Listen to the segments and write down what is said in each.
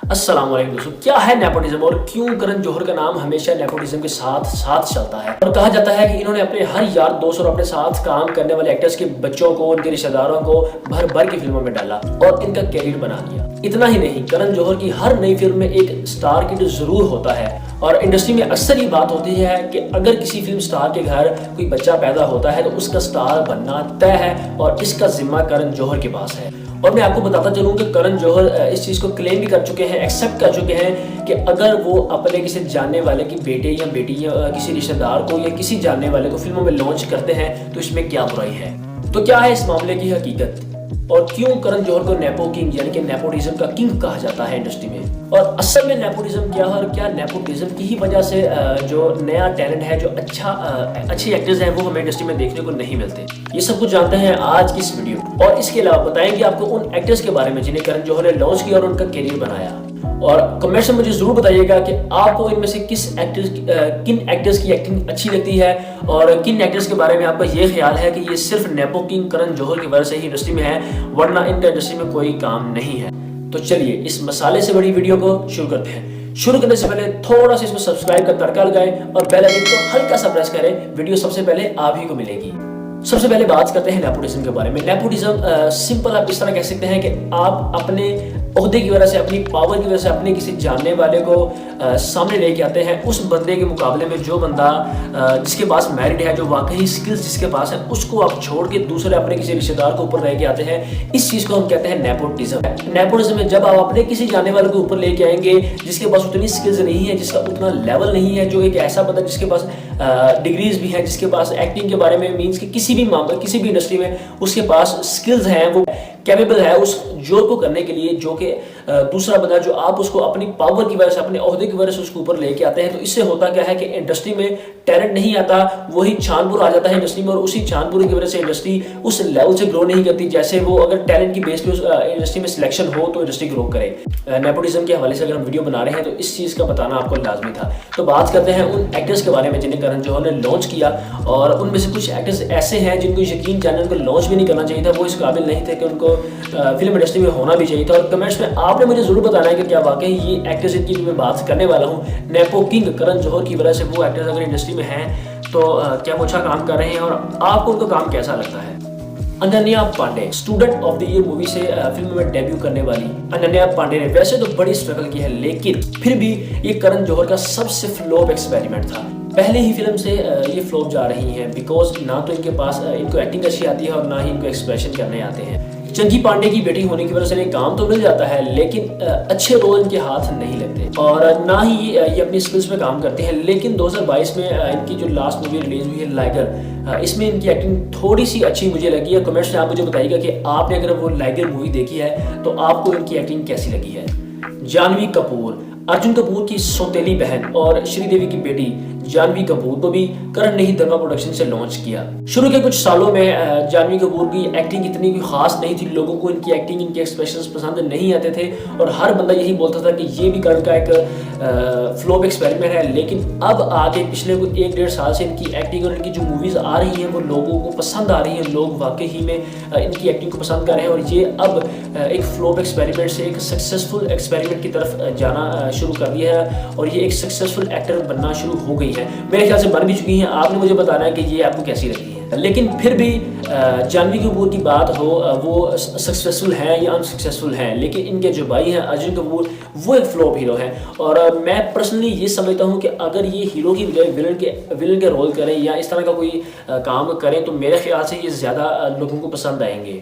अस्सलाम वालेकुम दोस्तों, क्या है नेपोटिज्म और क्यों करण जौहर का नाम हमेशा नेपोटिज्म के साथ साथ चलता है। और कहा जाता है कि इन्होंने अपने हर यार दोस्त और अपने साथ काम करने वाले एक्टर्स के बच्चों को, उनके रिश्तेदारों को भर भर की फिल्मों में डाला और इनका कैरियर बना लिया। इतना ही नहीं, करण जौहर की हर नई फिल्म में एक स्टार किड जरूर होता है और इंडस्ट्री में अक्सर ये बात होती है कि अगर किसी फिल्म स्टार के घर कोई बच्चा पैदा होता है तो उसका स्टार बनना तय है और इसका जिम्मा करण जौहर के पास है। और मैं आपको बताता चलूं कि करण जौहर इस चीज़ को क्लेम भी कर चुके हैं, एक्सेप्ट कर चुके हैं कि अगर वो अपने किसी जानने वाले की बेटे या बेटी या किसी रिश्तेदार को या किसी जानने वाले को फिल्मों में लॉन्च करते हैं तो इसमें क्या बुराई है। तो क्या है इस मामले की हकीकत और क्यों करण जौहर को नेपो किंग यानी कि नेपोटिज्म का किंग कहा जाता है इंडस्ट्री में, और असल में नेपोटिज्म क्या है और क्या नेपोटिज्म की ही वजह से जो नया टैलेंट है, जो अच्छे एक्टर्स हैं वो हमें इंडस्ट्री में देखने को नहीं मिलते। ये सब कुछ जानते हैं आज की इस वीडियो। और इसके अलावा बताएंगे आपको उन एक्टर्स के बारे में जिन्हें करण जौहर ने लॉन्च किया और उनका करियर बनाया। और कमेंट्स में मुझे जरूर बताइएगा कि आपको इनमें से किन एक्टर्स की एक्टिंग अच्छी लगती है और किन एक्टर्स के बारे में आपका ये ख्याल है कि ये सिर्फ नेपो किंग करण जौहर की वजह से ही इंडस्ट्री में है, वरना इनका इंडस्ट्री में कोई काम नहीं है। तो चलिए इस मसाले से बड़ी वीडियो को शुरू करते हैं। शुरू करने से पहले थोड़ा सा इसको सब्सक्राइब का तड़का लगाएं और बेल आइकन को हल्का सा प्रेस करें। वीडियो सबसे पहले आप ही को मिलेगी। सबसे पहले बात करते हैं नेपोटिज्म के बारे में। नेपोटिज्म सिंपल आप इस तरह कह सकते हैं कि आप अपने ओहदे की वजह से, अपनी पावर की वजह से अपने किसी जानने वाले को सामने लेके आते हैं। उस बंदे के मुकाबले में जो बंदा जिसके पास मैरिड है, जो वाकई स्किल्स जिसके पास है, उसको आप छोड़ के दूसरे अपने किसी रिश्तेदार को ऊपर लेके आते हैं। इस चीज़ को हम कहते हैं नेपोटिज्म। नेपोटिज्म में जब आप अपने किसी जानने वाले को ऊपर लेके आएंगे जिसके पास उतनी स्किल्स नहीं है, जिसका उतना लेवल नहीं है, जो एक ऐसा बंदा जिसके पास डिग्रीज भी है, जिसके पास एक्टिंग के बारे में मीन्स कि किसी भी इंडस्ट्री में उसके पास स्किल्स हैं, वो कैपेबल है उस जॉब को करने के लिए, जो कि दूसरा बंदा जो आप उसको अपनी पावर की वजह से, अपने ओहदे की वजह से उसको ऊपर लेके आते हैं। तो इससे होता क्या है कि इंडस्ट्री में टैलेंट नहीं आता, वही छानपुर आ जाता है इंडस्ट्री में और उसी छानपुर की वजह से इंडस्ट्री उस लेवल से ग्रो नहीं करती जैसे वो अगर टैलेंट की बेस पे उस इंडस्ट्री में सिलेक्शन हो तो इंडस्ट्री ग्रो करे। नेपोटिज्म के हवाले से अगर हम वीडियो बना रहे हैं तो इस चीज़ का बताना आपको लाजमी था। तो बात करते हैं उन एक्टर्स के बारे में जिन्हें करण जौहर ने लॉन्च किया और उनमें से कुछ एक्टर्स ऐसे हैं जिनको यकीन जाने उनको लॉन्च भी नहीं करना चाहिए था, वो इस काबिल नहीं थे कि उनको फिल्म इंडस्ट्री में होना भी चाहिए था। और कमेंट्स में आपने मुझे जरूर बताना है कि क्या वाकई ये एक्टर्स जिनकी मैं बात करने वाला हूँ नेपो किंग करण जौहर की वजह से वो एक्टर्स अगर इंडस्ट्री में हैं तो क्या वो अच्छा काम कर रहे हैं और आपको उनका काम कैसा लगता है। Ananya Pandey student of the year movie से फिल्म में डेब्यू करने वाली अनन्या पांडे ने वैसे तो बड़ी स्ट्रगल की है, लेकिन फिर भी ये करण जौहर का सबसे फ्लॉप एक्सपेरिमेंट था। पहले ही फिल्म से ये फ्लॉप जा रही हैं बिकॉज ना तो इनके पास इनको एक्टिंग अच्छी आती है और ना ही इनको एक्सप्रेशन करने आते हैं। चंकी पांडे की बेटी होने की वजह से इन्हें काम तो मिल जाता है लेकिन अच्छे रोल इनके हाथ नहीं लगते और ना ही ये अपनी स्किल्स पे काम करते हैं। लेकिन 2022 में इनकी जो लास्ट मूवी रिलीज हुई है लाइगर, इसमें इनकी एक्टिंग थोड़ी सी अच्छी मुझे लगी है। कमेंट्स में आप मुझे बताइएगा कि आपने अगर वो लाइगर मूवी देखी है तो आपको इनकी एक्टिंग कैसी लगी है। जानवी कपूर अर्जुन कपूर की सौतेली बहन और श्रीदेवी की बेटी जानवी कपूर को भी करण ने ही धर्मा प्रोडक्शन से लॉन्च किया। शुरू के कुछ सालों में जानवी कपूर की एक्टिंग इतनी कोई खास नहीं थी, लोगों को इनकी एक्टिंग, इनके एक्सप्रेशंस पसंद नहीं आते थे और हर बंदा यही बोलता था कि ये भी करण का एक फ्लॉप एक्सपेरिमेंट है। लेकिन अब आगे पिछले 1-1.5 साल से इनकी एक्टिंग और इनकी जो मूवीज आ रही हैं वो लोगों को पसंद आ रही हैं, लोग वाकई ही में इनकी एक्टिंग को पसंद कर रहे हैं और ये अब एक फ्लॉप एक्सपेरिमेंट से एक सक्सेसफुल एक्सपेरिमेंट की तरफ जाना शुरू कर दिया है और ये एक सक्सेसफुल एक्टर बनना शुरू हो गई है। मेरे ख्याल से बन भी चुकी हैं। आपने मुझे बताना है कि ये आपको कैसी लगती है। लेकिन फिर भी जानवी कपूर की बात हो, वो सक्सेसफुल हैं या अनसक्सेसफुल हैं, लेकिन इनके जो भाई हैं अर्जुन कपूर वो एक फ्लॉप हीरो हैं और मैं पर्सनली ये समझता हूँ कि अगर ये हीरो की बजाय विलन के रोल करें या इस तरह का कोई काम करें तो मेरे ख्याल से ये ज़्यादा लोगों को पसंद आएंगे।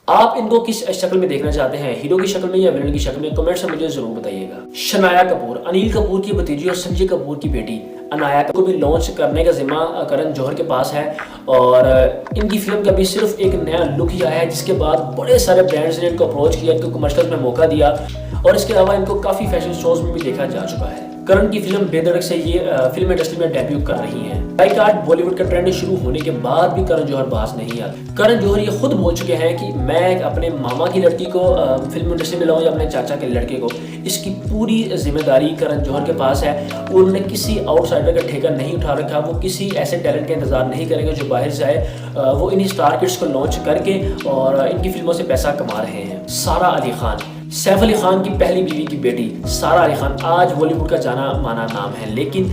आप इनको किस शक्ल में देखना चाहते हैं, हीरो की शक्ल में या विलन की शक्ल में, कमेंट्स में मुझे जरूर बताइएगा। शनाया कपूर अनिल कपूर की भतीजी और संजय कपूर की बेटी अनाया को भी लॉन्च करने का जिम्मा करण जौहर के पास है और इनकी फिल्म का भी सिर्फ एक नया लुक ही आया है, जिसके बाद बड़े सारे ब्रांड्स ने इनको अप्रोच किया, इनको कमर्शियल में मौका दिया और इसके अलावा इनको काफ़ी फैशन शोज में भी देखा जा चुका है। करण की फिल्म बेधड़क से ये फिल्म इंडस्ट्री में डेब्यू कर रही हैं। लाइक आर्ट बॉलीवुड का ट्रेंड शुरू होने के बाद भी करण जौहर बाज नहीं आते। करण जौहर ये खुद बोल चुके हैं कि मैं अपने मामा की लड़की को फिल्म इंडस्ट्री में लाऊं या अपने चाचा के लड़के को, इसकी पूरी जिम्मेदारी करण जौहर के पास है। उन्होंने किसी आउटसाइडर का ठेका नहीं उठा रखा, वो किसी ऐसे टैलेंट का इंतजार नहीं करेंगे जो बाहर से आए। वो इन्हीं स्टार किड्स को लॉन्च करके और इनकी फिल्मों से पैसा कमा रहे हैं। सारा अली खान सैफ अली खान की पहली बीवी की बेटी सारा अली खान आज बॉलीवुड का जाना माना नाम है, लेकिन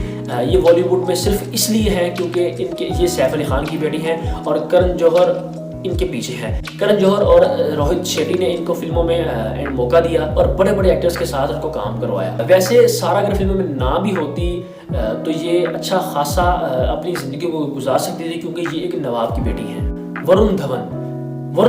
ये बॉलीवुड में सिर्फ इसलिए है क्योंकि इनके ये सैफ अली खान की बेटी हैं और करण जौहर इनके पीछे है। करण जौहर और रोहित शेट्टी ने इनको फिल्मों में मौका दिया और बड़े बड़े एक्टर्स के साथ उनको काम करवाया। वैसे सारा अगर फिल्मों में ना भी होती तो ये अच्छा खासा अपनी ज़िंदगी को गुजार सकती थी, क्योंकि ये एक नवाब की बेटी है। वरुण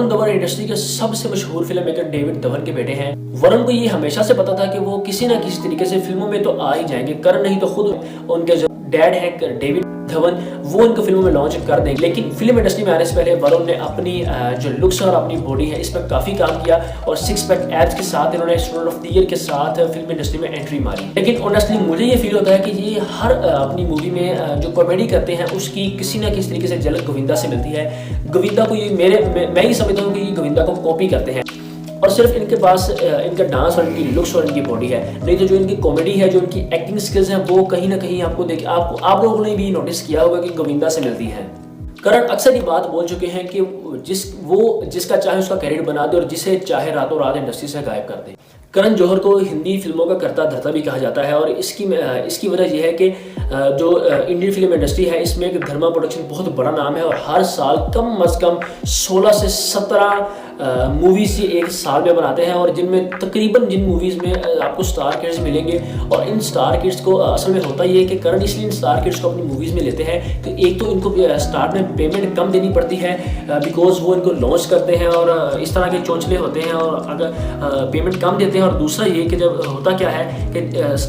धवन इंडस्ट्री के सबसे मशहूर फिल्म मेकर डेविड धवन के बेटे हैं। वरुण को ये हमेशा से पता था कि वो किसी ना किसी तरीके से फिल्मों में तो आ ही जाएंगे। करण नहीं तो खुद उनके जो डैड है डेविड धवन, वो इनको फिल्मों में लॉन्च कर देंगे। लेकिन फिल्म इंडस्ट्री में आने से पहले वरुण ने अपनी जो लुक्स और अपनी बॉडी है इस पर काफी काम किया और 6 पैक एब्स के साथ इन्होंने स्टूडेंट ऑफ द ईयर के साथ फिल्म इंडस्ट्री में एंट्री मारी। लेकिन ऑनेस्टली मुझे ये फील होता है कि ये हर अपनी मूवी में जो कॉमेडी करते हैं उसकी किसी ना किसी तरीके से झलक गोविंदा से मिलती है। गोविंदा को ये मैं ही समझता हूँ कि ये गोविंदा को कॉपी करते हैं और सिर्फ इनके पास इनका डांस और इनकी लुक्स और इनकी बॉडी है, नहीं तो जो इनकी कॉमेडी है, जो इनकी एक्टिंग स्किल्स हैं, वो कहीं ना कहीं आप लोगों ने भी नोटिस किया होगा कि गोविंदा से मिलती है। करण अक्सर ये बात बोल चुके हैं कि जिसका चाहे उसका कैरियर बना दे और जिसे चाहे रातों रात इंडस्ट्री से गायब कर दे। करण जौहर को हिंदी फिल्मों का कर्ता धर्ता भी कहा जाता है और इसकी वजह यह है कि जो इंडियन फिल्म इंडस्ट्री है इसमें एक धर्मा प्रोडक्शन बहुत बड़ा नाम है और हर साल कम अज़ कम 16 से 17 मूवीज़ ये एक साल में बनाते हैं और जिनमें तकरीबन जिन मूवीज़ में आपको स्टार किड्स मिलेंगे। और इन स्टार किड्स को असल में होता ये है कि करण इसलिए इन स्टार किड्स को अपनी मूवीज़ में लेते हैं कि एक तो इनको स्टार्ट में पेमेंट कम देनी पड़ती है बिकॉज वो इनको लॉन्च करते हैं और इस तरह के चोंचले होते हैं और अगर पेमेंट कम देते हैं। और दूसरा ये कि जब होता क्या है कि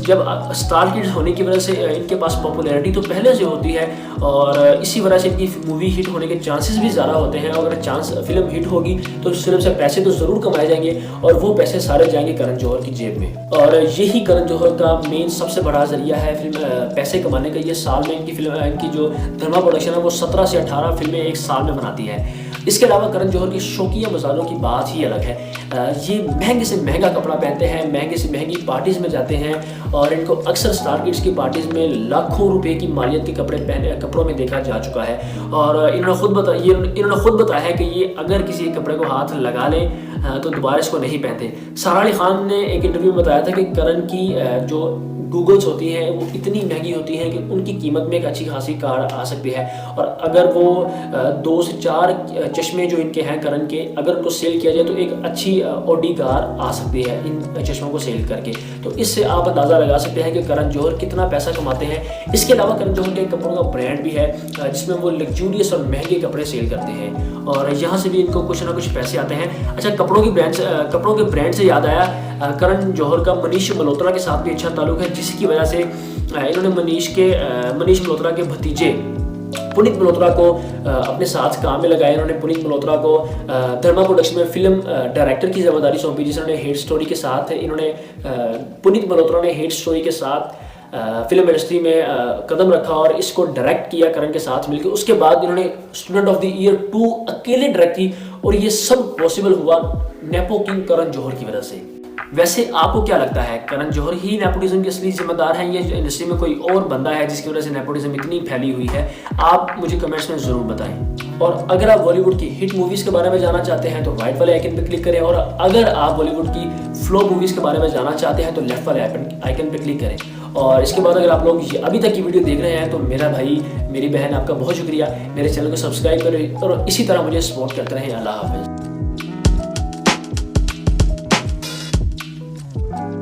जब स्टार किड्स होने की वजह से इनके पास पॉपुलैरिटी तो पहले से होती है और इसी वजह से इनकी मूवी हिट होने के चांसेस भी ज़्यादा होते हैं। अगर फिल्म हिट होगी तो फिल्म से पैसे तो जरूर कमाए जाएंगे और वो पैसे सारे जाएंगे करण जौहर की जेब में। और यही करण जौहर का मेन सबसे बड़ा जरिया है फिल्म पैसे कमाने का। ये साल में इनकी जो धर्मा प्रोडक्शन है वो 17 से 18 फिल्में एक साल में बनाती है। इसके अलावा करण जौहर की शौकिया मसालों की बात ही अलग है। ये महंगे से महंगा कपड़ा पहनते हैं, महंगे से महंगी पार्टीज में जाते हैं और इनको अक्सर स्टार किड्स की पार्टीज में लाखों रुपए की मालियत के कपड़ों में देखा जा चुका है। और इन्होंने खुद बताया है कि ये अगर किसी कपड़े को हाथ लगा लें तो दोबारा इसको नहीं पहनते। सारा अली खान ने एक इंटरव्यू में बताया था कि करण की जो गूगल्स होती हैं वो इतनी महंगी होती हैं कि उनकी कीमत में एक अच्छी खासी कार आ सकती है और अगर वो 2 से 4 चश्मे जो इनके हैं करण के अगर उनको सेल किया जाए तो एक अच्छी ऑडी कार आ सकती है इन चश्मों को सेल करके। तो इससे आप अंदाज़ा लगा सकते हैं कि करण जौहर कितना पैसा कमाते हैं। इसके अलावा करण जौहर के कपड़ों का ब्रांड भी है जिसमें वो लग्जूरियस और महंगे कपड़े सेल करते हैं और यहाँ से भी इनको कुछ ना कुछ पैसे आते हैं। अच्छा, कपड़ों के ब्रांड से याद आया, करण जौहर का मनीष मल्होत्रा के साथ भी अच्छा ताल्लुक है, जिसकी वजह से इन्होंने मनीष मल्होत्रा के भतीजे पुनीत मल्होत्रा को अपने साथ काम में लगाया। इन्होंने पुनीत मल्होत्रा को धर्मा प्रोडक्शन में फिल्म डायरेक्टर की जिम्मेदारी सौंपी, जिन्होंने हेट स्टोरी के साथ पुनीत मल्होत्रा ने हेट स्टोरी के साथ फिल्म इंडस्ट्री में कदम रखा और इसको डायरेक्ट किया करण के साथ मिलकर। उसके बाद इन्होंने स्टूडेंट ऑफ द ईयर 2 अकेले डायरेक्ट की और ये सब पॉसिबल हुआ नेपो किंग करण जौहर की वजह से। वैसे आपको क्या लगता है, करण जौहर ही नेपोटिज्म के असली जिम्मेदार हैं या इंडस्ट्री में कोई और बंदा है जिसकी वजह से नेपोटिज्म इतनी फैली हुई है? आप मुझे कमेंट्स में ज़रूर बताएं। और अगर आप बॉलीवुड की हिट मूवीज़ के बारे में जानना चाहते हैं तो राइट वाले आइकन पर क्लिक करें और अगर आप बॉलीवुड की फ्लो मूवीज़ के बारे में जानना चाहते हैं तो लेफ्ट वाले आइकन पर क्लिक करें। और इसके बाद अगर आप लोग अभी तक की वीडियो देख रहे हैं तो मेरा भाई मेरी बहन आपका बहुत शुक्रिया। मेरे चैनल को सब्सक्राइब करें और इसी तरह मुझे सपोर्ट करते रहें। अल्लाह हाफ़िज़।